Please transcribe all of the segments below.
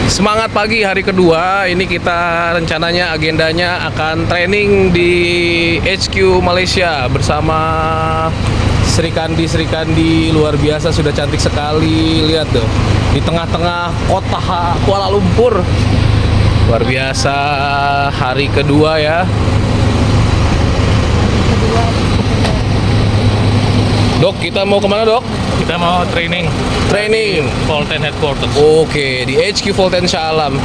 Semangat pagi hari kedua. Ini kita rencananya agendanya akan training di HQ Malaysia bersama Sri Kandi luar biasa, sudah cantik sekali. Lihat tuh, di tengah-tengah kota Kuala Lumpur. Luar biasa hari kedua ya. Dok, kita mau kemana dok? Kita mau training Volten Headquarters. Oke, di HQ Volten Shah Alam.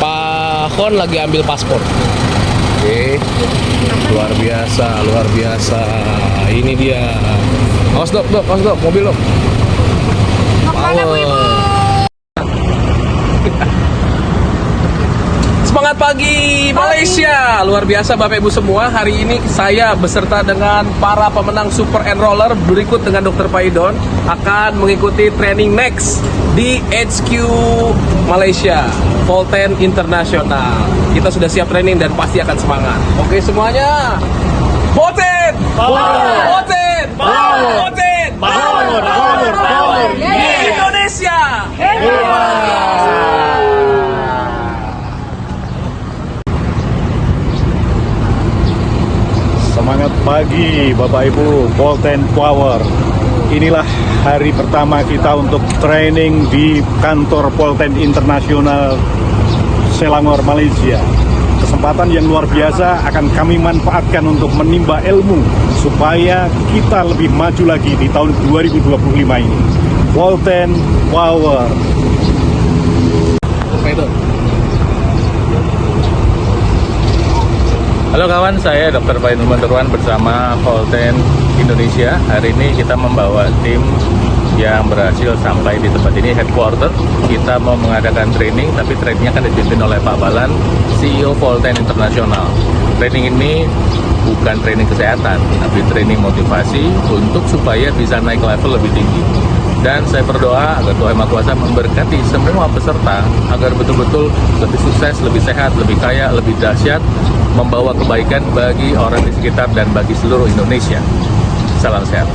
Pak Khon lagi ambil paspor. Oke, luar biasa. Ini dia. Awas dok, mobil dok. Semangat pagi Malaysia. Luar biasa Bapak Ibu semua. Hari ini saya beserta dengan para pemenang Super Enroller berikut dengan Dr. Paidon akan mengikuti training next di HQ Malaysia Volten International. Kita sudah siap training dan pasti akan semangat. Oke semuanya. Volten! Volten! Power! Indonesia! Semangat pagi Bapak Ibu, Volten Power. Inilah hari pertama kita untuk training di kantor Volten International Selangor, Malaysia. Kesempatan yang luar biasa akan kami manfaatkan untuk menimba ilmu supaya kita lebih maju lagi di tahun 2025 ini. Volten Power. Halo kawan, saya Dr. Paidon Manturwan bersama Volten Indonesia. Hari ini kita membawa tim yang berhasil sampai di tempat ini, headquarter. Kita mau mengadakan training, tapi trainingnya kan dipimpin oleh Pak Balan, CEO Volten International. Training ini bukan training kesehatan, tapi training motivasi untuk supaya bisa naik level lebih tinggi. Dan saya berdoa agar Tuhan Maha Kuasa memberkati semua peserta agar betul-betul lebih sukses, lebih sehat, lebih kaya, lebih dahsyat, membawa kebaikan bagi orang di sekitar dan bagi seluruh Indonesia. Salam sehat.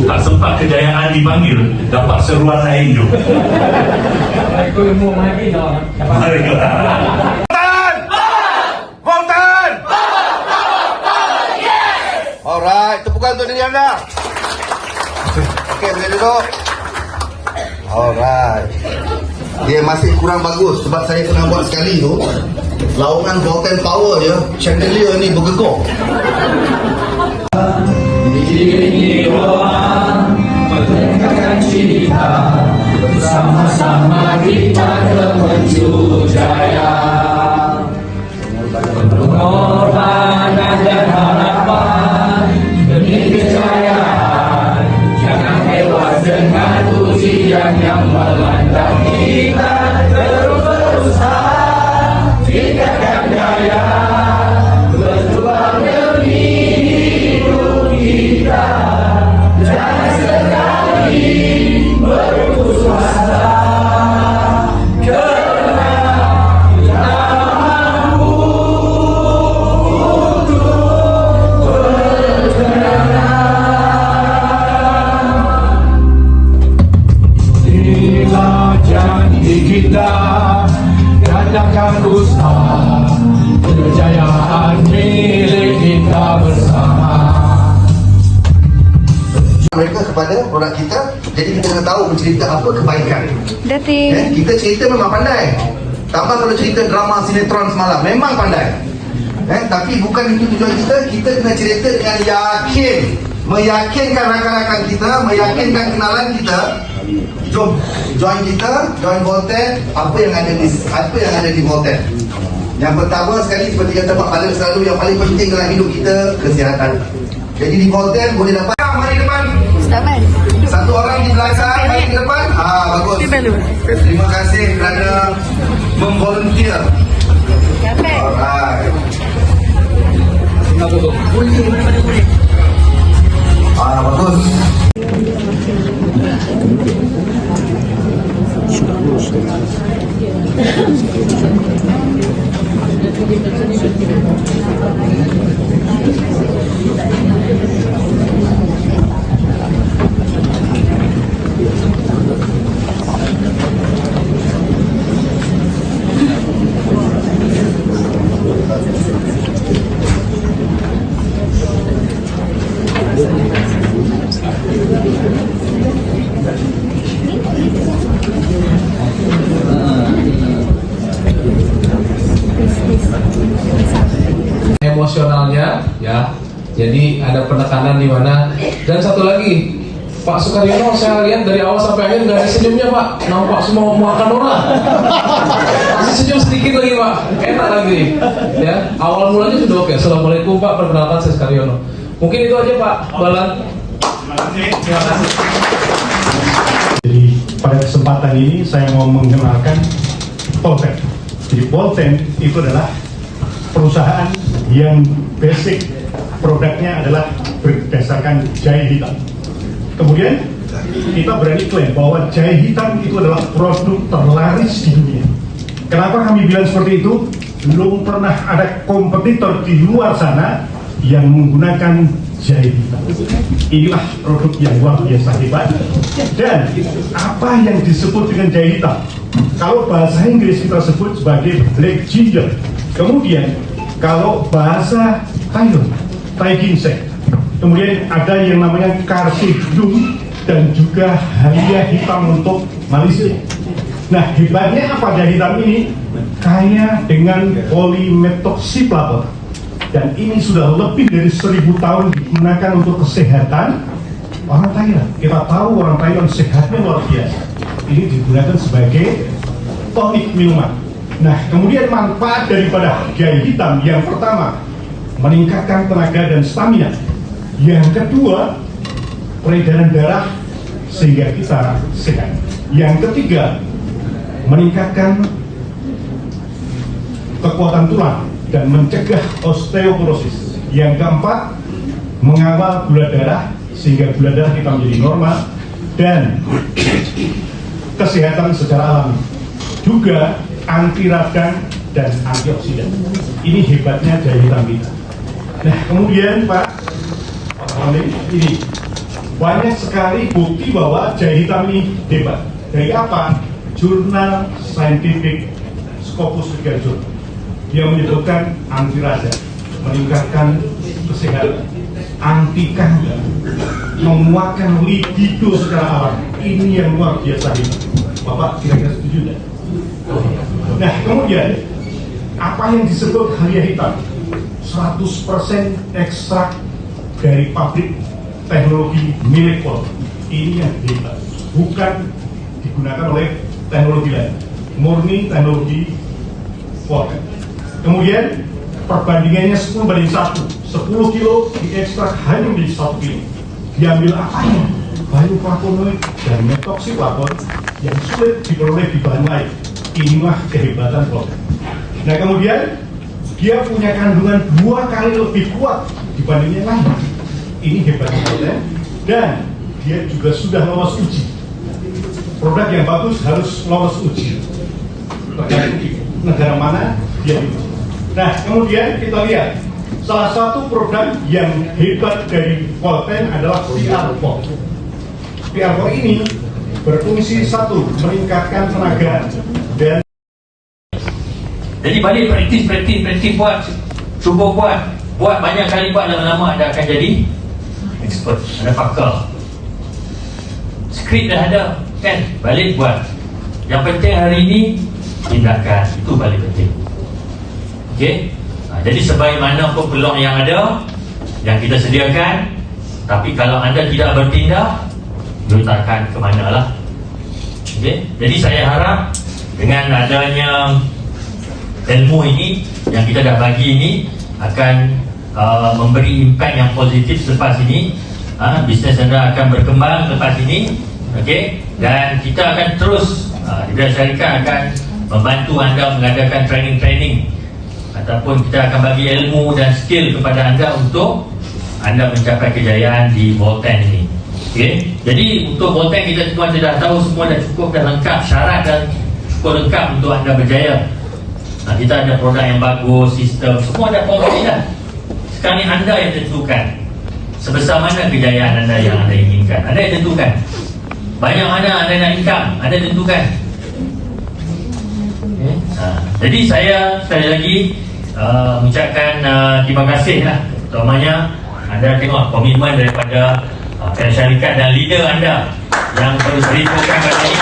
Tak sempat kejayaan dipanggil, dapat seruan lain juga. Volten! Alright, tepukan untuk diri anda. Okey, boleh duduk. Alright. Dia masih kurang bagus sebab saya pernah buat sekali tu. Laungan Volten Power je, chandelier ni bergegor. Ini doa menegakkan cinta, bersama-sama kita menuju jaya. Pengorbanan dan harapan demi kejayaan, jangan hewas dengan ujian yang melanda kita. Terus berusaha, tingkatkan daya, berjuang demi hidup kita. Jangan sekali berputus asa, kerana kita mampu untuk berkenalan. Inilah janji kita, katakan usaha, kejayaan milik kita bersama. Mereka kepada produk kita, jadi kita kena tahu mencerita apa kebaikan. Kita cerita memang pandai. Tambah kalau cerita drama sinetron semalam, memang pandai. Tapi bukan itu tujuan kita. Kita kena cerita dengan yakin, meyakinkan rakan-rakan kita, meyakinkan kenalan kita. Jom join kita, join Volten. Apa yang ada di Volten? Yang pertama sekali, seperti kata Pak Balan selalu, yang paling penting dalam hidup kita kesihatan. Jadi di Volten boleh dapat. Mari depan. Satu orang di belakang, mari ke depan. Bagus. Terima kasih kerana memvolunteer. Alright. Bagus. emosionalnya ya. Jadi ada penekanan di mana. Dan satu lagi, Pak Sukaryono saya lihat dari awal sampai akhir nggak ada senyumnya Pak, nampak semua makan orang. Masih senyum sedikit lagi Pak, enak lagi ya. Awal mulanya sudah oke. Assalamualaikum Pak, perkenalkan saya Sukaryono. Mungkin itu aja Pak Balan. Terima kasih. Jadi pada kesempatan ini saya mau mengenalkan Polten. Jadi Polten itu adalah perusahaan yang basic produknya adalah berdasarkan jahe hitam. Kemudian kita berani klaim bahwa jahe hitam itu adalah produk terlaris di dunia. Kenapa kami bilang seperti itu? Belum pernah ada kompetitor di luar sana yang menggunakan jahe hitam. Inilah produk yang luar biasa hebat. Dan apa yang disebut dengan jahe hitam? Kalau bahasa Inggris kita sebut sebagai black ginger. Kemudian kalau bahasa Thailand, Thai ginseng. Kemudian ada yang namanya carsidum dan juga halia hitam untuk Malaysia. Nah, hebatnya apa jahe hitam ini? Kaya dengan polimetoxyflavor. Dan ini sudah lebih dari 1000 tahun digunakan untuk kesehatan orang Thailand. Kita tahu orang Thailand sehatnya luar biasa. Ini digunakan sebagai tonik minuman. Nah, kemudian manfaat daripada jahe hitam yang pertama, meningkatkan tenaga dan stamina. Yang kedua, peredaran darah sehingga kita sehat. Yang ketiga, meningkatkan kekuatan tulang dan mencegah osteoporosis. Yang keempat, mengawal gula darah sehingga gula darah kita menjadi normal dan kesehatan secara alami. Juga anti radang dan antioksidan. Ini hebatnya jahe hitam kita. Nah, kemudian Pak, ini banyak sekali bukti bahwa jahe hitam ini hebat. Dari apa? Jurnal Scientific Scopus Regajon. Dia menyebutkan anti radang, meningkatkan kesehatan, anti kanker, menguatkan libido secara alami. Ini yang luar biasa hebat. Bapak kira-kira setuju tidak? Nah, kemudian apa yang disebut halia hitam? 100% ekstrak dari pabrik teknologi milik Polten. Ini yang hebat, bukan digunakan oleh teknologi lain, murni teknologi Polten. Kemudian perbandingannya 10:1, 10 kilo diekstrak hanya menjadi 1 kilo. Diambil apanya? Bioflavonoid dan metoxyflavon yang sulit diperoleh di bahan lain. Inilah kehebatan Polten. Nah, kemudian dia punya kandungan 2 kali lebih kuat dibanding yang lain. Ini hebatnya Polten. Dan dia juga sudah lolos uji. Produk yang bagus harus lolos uji. Tergantung negara mana dia diuji. Nah, kemudian kita lihat salah satu produk yang hebat dari Polten adalah PR4. PR4 ini berfungsi satu, meningkatkan tenaga dan jadi balik praktis buat, cuba buat banyak kali buat, lama-lama anda akan jadi expert, ada pakar. Skrip dah ada kan, balik buat. Yang penting hari ini tindakan, itu paling penting. Okey, jadi sebaik mana pun peluang yang ada yang kita sediakan, tapi kalau anda tidak bertindak, you takkan ke mana lah. Okey, jadi saya harap dengan adanya ilmu ini yang kita dah bagi ini akan memberi impact yang positif selepas ini. Bisnes anda akan berkembang lepas ini. Okey, dan kita akan terus Hidayah Syarikat akan membantu anda mengadakan training ataupun kita akan bagi ilmu dan skill kepada anda untuk anda mencapai kejayaan di Polten ini. Okey, jadi untuk Polten kita semua dah tahu, semua dah cukup, dah lengkap syarat dan cukup lengkap untuk anda berjaya. Kita ada produk yang bagus, sistem, semua dah komplit dah. Sekarang ni anda yang tentukan sebesar mana kejayaan anda yang anda inginkan. Anda yang tentukan. Banyak mana anda nak income, anda tentukan. Okay. Jadi saya sekali lagi mengucapkan terima kasih lah. Terutamanya anda tengok komitmen daripada syarikat dan leader anda yang terus berikan pada ini.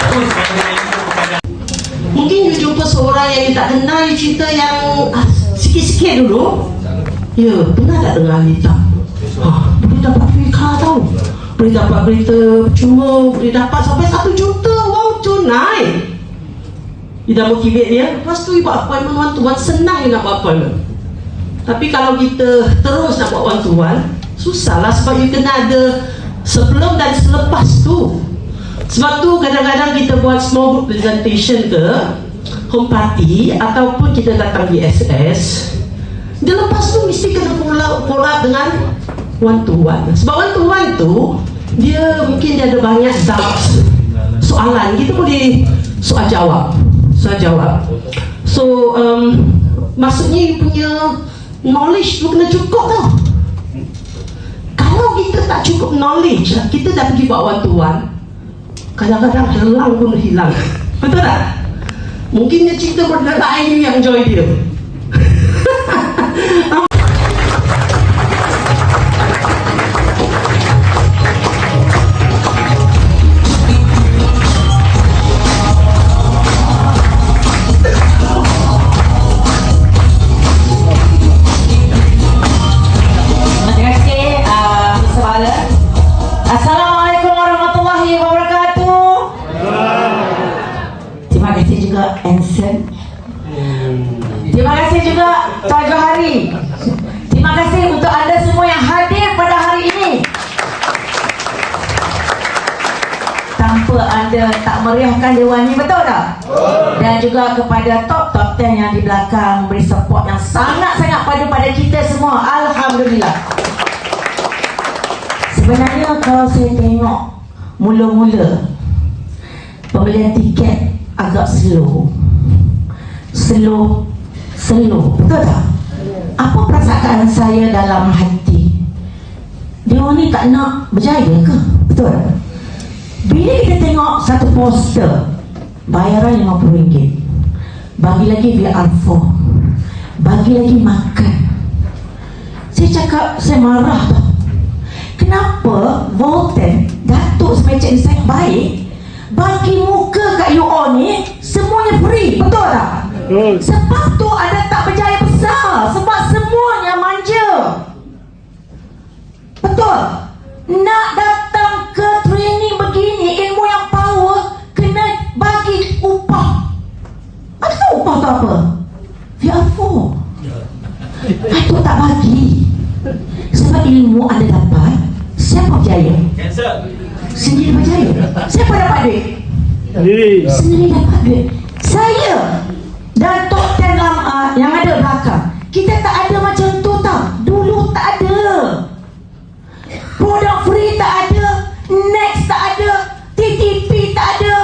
Terus Mungkin you jumpa seorang yang you tak kenal, you cerita yang sikit-sikit dulu. Ya, pernah tak dengar berita? Boleh dapat Afrika tau. Boleh dapat berita percuma, boleh dapat sampai 1 juta. Wow, tunai. You dah motivate dia. Lepas tu you buat appointment one-to-one, senang you nak buat appointment. Tapi kalau kita terus nak buat one-to-one, susahlah sebab you kena ada sebelum dan selepas tu. Sebab tu kadang-kadang kita buat small group presentation ke home party ataupun kita datang di SS. Dia lepas tu mesti kena follow up dengan one-to-one. Sebab one-to-one tu dia mungkin dia ada banyak doubts, soalan, kita boleh soal jawab. So maksudnya you punya knowledge tu kena cukup tau. Kalau kita tak cukup knowledge, kita dah pergi buat one-to-one, kadang-kadang hilang pun hilang. Betul tak? Mungkin dia cerita benda lain yang joy dia. Assalamualaikum warahmatullahi wabarakatuh. Terima kasih juga Anson. Terima kasih juga Tuan Johari. Terima kasih untuk anda semua yang hadir pada hari ini. Tanpa anda tak meriahkan dewan ini, betul tak? Dan juga kepada top 10 yang di belakang beri support yang sangat-sangat pada kita semua. Alhamdulillah. Sebenarnya kalau saya tengok mula-mula pembelian tiket agak slow, betul tak? Apa perasaan saya dalam hati? Dia ni tak nak berjaya ke? Betul? Bila kita tengok satu poster bayaran RM50, bagi lagi VR4, bagi lagi makan, saya cakap, saya marah tau. Kenapa Volten, Datuk semacam saya baik, bagi muka kat you all ni semuanya free, betul tak? Sebab tu anda tak berjaya besar, sebab semuanya manja. Betul? Nak datang ke training begini, ilmu yang power, kena bagi upah. Ada tahu upah tu apa? VR4. Datuk tak bagi. Sebab ilmu anda dapat, siapa berjaya? Sendiri berjaya. Siapa dapat duit? Sendiri dapat duit. Saya dan top 10 yang ada belakang, kita tak ada macam tu tau. Dulu tak ada. Produk free tak ada, Next tak ada, TTP tak ada,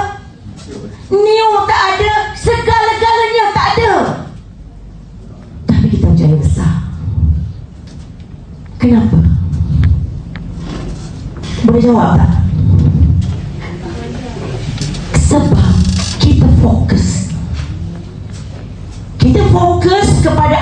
New tak ada, segala-galanya tak ada. Tapi kita berjaya besar. Kenapa? Boleh jawab tak? Sebab kita fokus kepada